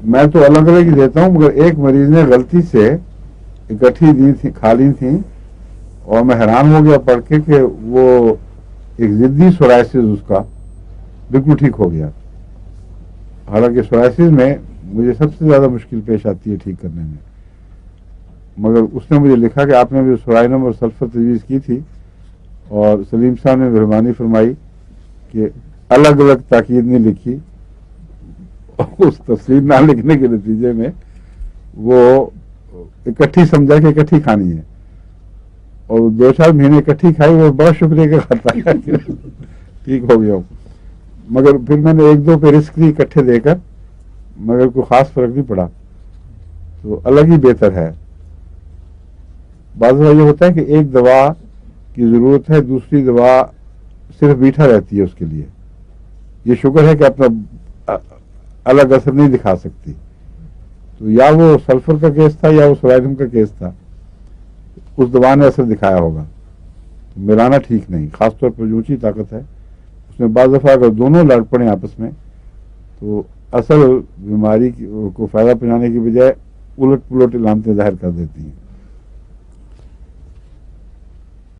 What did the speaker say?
میں تو الگ الگ ہی دیتا ہوں، مگر ایک مریض نے غلطی سے اکٹھی دی تھی، کھا لی تھی، اور میں حیران ہو گیا پڑھ کے کہ وہ ایک ضدی سورائسس اس کا بالکل ٹھیک ہو گیا. حالانکہ سورائسس میں مجھے سب سے زیادہ مشکل پیش آتی ہے ٹھیک کرنے میں، مگر اس نے مجھے لکھا کہ آپ نے مجھے سورائنم اور سلفر تجویز کی تھی، اور سلیم صاحب نے مہربانی فرمائی کہ الگ الگ تاکید نہیں لکھی، اس تفصیل نہ لکھنے کے نتیجے میں وہ اکٹھی سمجھا کہ اکٹھی کھانی ہے، اور 2-4 مہینے اکٹھی کھائی، وہ بڑا شکریہ کا کھاتا ہے کہ ٹھیک ہو گیا ہوں. مگر پھر میں نے 1-2 پہ رسک دی اکٹھے دے کر، مگر کوئی خاص فرق نہیں پڑا، تو الگ ہی بہتر ہے. بعض دفعہ یہ ہوتا ہے کہ ایک دوا کی ضرورت ہے، دوسری دوا صرف میٹھا رہتی ہے اس کے لیے، یہ شوگر ہے کہ اپنا الگ اثر نہیں دکھا سکتی، تو یا وہ سلفر کا کیس تھا یا وہ سورائنم کا کیس تھا، اس دوا نے اثر دکھایا ہوگا. ملانا ٹھیک نہیں، خاص طور پر جو اونچی طاقت ہے اس میں بعض دفعہ اگر دونوں لڑ پڑیں آپس میں تو اصل بیماری کو فائدہ پہنچانے کی بجائے الٹ پلٹ علامتیں ظاہر کر دیتی ہیں.